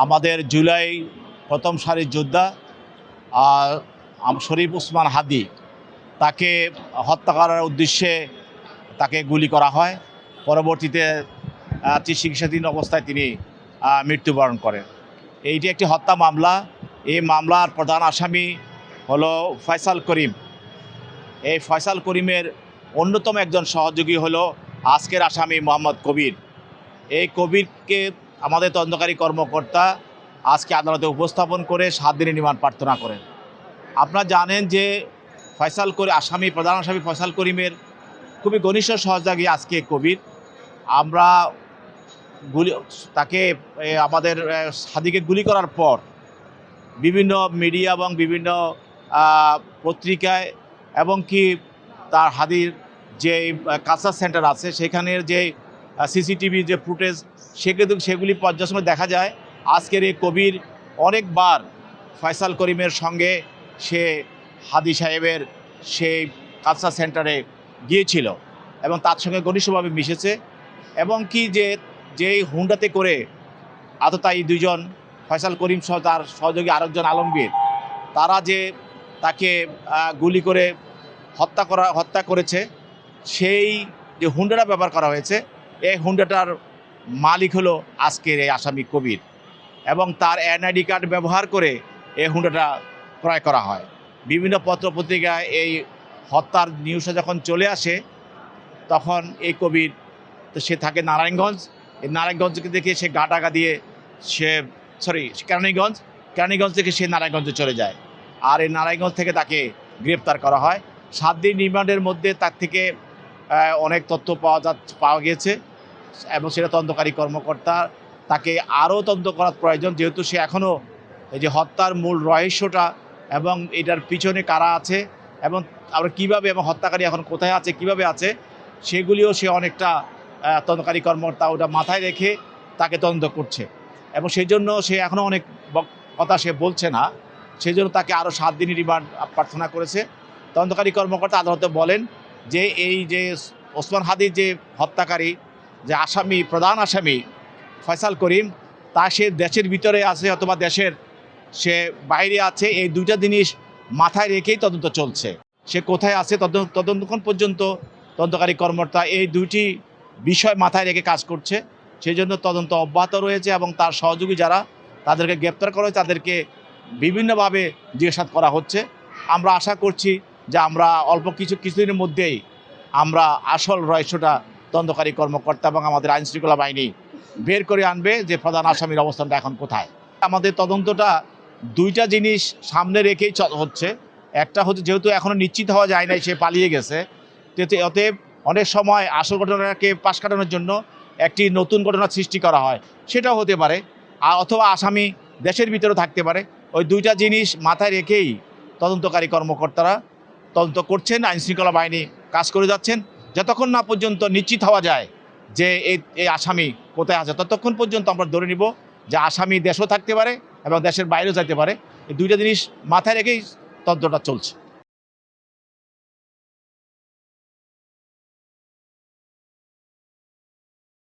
আমাদের জুলাই প্রথম সারির যোদ্ধা শরীফ ওসমান হাদি তাকে হত্যা করার উদ্দেশ্যে তাকে গুলি করা হয়। পরবর্তীতে চিকিৎসাধীন অবস্থায় তিনি মৃত্যুবরণ করেন। এইটি একটি হত্যা মামলা। এই মামলার প্রধান আসামি হলো ফয়সাল করিম। এই ফয়সাল করিমের অন্যতম একজন সহযোগী হলো আজকের আসামি মোহাম্মদ কবির। এই কবিরকে আমাদের তদন্তকারী কর্মকর্তা আজকে আদালতে উপস্থাপন করে 7 দিনের রিমান্ড প্রার্থনা করেন। আপনারা জানেন যে প্রধান আসামি ফয়সাল করিমের খুবই ঘনিষ্ঠ সহযোগী আজকে কবির। আমরা তাকে আমাদের হাদিকে গুলি করার পর বিভিন্ন মিডিয়া এবং বিভিন্ন পত্রিকায় এবং কি তার হাদির যে কালচার সেন্টার আছে সেখানের যে সিসিটিভি যে ফুটেজ সেগুলি পর্যালোচনা দেখা যায় আজকের এই কবির অনেকবার ফয়সাল করিমের সঙ্গে সে হাদি সাহেবের সেই কালচার সেন্টারে গিয়েছিল এবং তার সঙ্গে ঘনিষ্ঠভাবে মিশেছে এবং কি যেই হুন্ডাতে করে আততায়ী দুজন ফয়সাল করিম সহ তার সহযোগী আরেকজন আলমগীর তারা যে তাকে গুলি করে হত্যা করেছে, সেই যে হুন্ডাটা ব্যবহার করা হয়েছে এই হুন্ডাটার মালিক হলো আজকের এই আসামি কবির এবং তার এনআইডি কার্ড ব্যবহার করে এই হুন্ডাটা ক্রয় করা হয়। বিভিন্ন পত্রপত্রিকায় এই হত্যার নিউজটা যখন চলে আসে তখন এই কবির সে থাকে নারায়ণগঞ্জ। এই নারায়ণগঞ্জকে দেখে সে গাটাগা দিয়ে কেরানীগঞ্জ থেকে সে নারায়ণগঞ্জে চলে যায় আর এই নারায়ণগঞ্জ থেকে তাকে গ্রেপ্তার করা হয়। 7 দিন রিমান্ডের মধ্যে তার থেকে অনেক তথ্য পাওয়া গিয়েছে এবং সেটা তদন্তকারী কর্মকর্তা তাকে আরও তদন্ত করার প্রয়োজন, যেহেতু সে এখনও এই যে হত্যার মূল রহস্যটা এবং এটার পিছনে কারা আছে এবং আমরা কীভাবে এবং হত্যাকারী এখন কোথায় আছে কিভাবে আছে সেগুলিও সে অনেকটা তদন্তকারী কর্মকর্তা ওটা মাথায় রেখে তাকে তদন্ত করছে এবং সেই জন্য সে এখনও অনেক কথা সে বলছে না, সেই জন্য তাকে আরও 7 দিন রিমান্ড প্রার্থনা করেছে। তদন্তকারী কর্মকর্তা আদালতে বলেন যে এই যে ওসমান হাদির যে হত্যাকারী যে প্রধান আসামি ফয়সাল করিম তা সে দেশের ভিতরে আছে অথবা দেশের সে বাইরে আছে, এই দুইটা জিনিস মাথায় রেখেই তদন্ত চলছে। সে কোথায় আছে তদন্তক্ষণ পর্যন্ত তদন্তকারী কর্মকর্তা এই দুইটি বিষয় মাথায় রেখে কাজ করছে। সেই জন্য তদন্ত অব্যাহত রয়েছে এবং তার সহযোগী যারা তাদেরকে গ্রেপ্তার করা হয়েছে তাদেরকে বিভিন্নভাবে জিজ্ঞাসাবাদ করা হচ্ছে। আমরা আশা করছি যে আমরা অল্প কিছুদিনের মধ্যেই আমরা আসল রহস্যটা তদন্তকারী কর্মকর্তা এবং আমাদের আইনশৃঙ্খলা বাহিনী বের করে আনবে যে প্রধান আসামির অবস্থানটা এখন কোথায়। আমাদের তদন্তটা দুইটা জিনিস সামনে রেখেই হচ্ছে। একটা হচ্ছে যেহেতু এখনও নিশ্চিত হওয়া যায় নাই সে পালিয়ে গেছে, অতএব অনেক সময় আসল ঘটনাকে পাশ কাটানোর জন্য একটি নতুন ঘটনা সৃষ্টি করা হয়, সেটাও হতে পারে, অথবা আসামি দেশের ভিতরেও থাকতে পারে। ওই দুইটা জিনিস মাথায় রেখেই তদন্তকারী কর্মকর্তারা তদন্ত করছেন, আইনশৃঙ্খলা বাহিনী কাজ করে যাচ্ছেন। যতক্ষণ না পর্যন্ত নিশ্চিত হওয়া যায় যে এই আসামি কোথায় আছে ততক্ষণ পর্যন্ত আমরা ধরে নিব যে আসামি দেশও থাকতে পারে এবং দেশের বাইরেও যেতে পারে। এই দুইটা জিনিস মাথায় রেখেই তদন্তটা চলছে।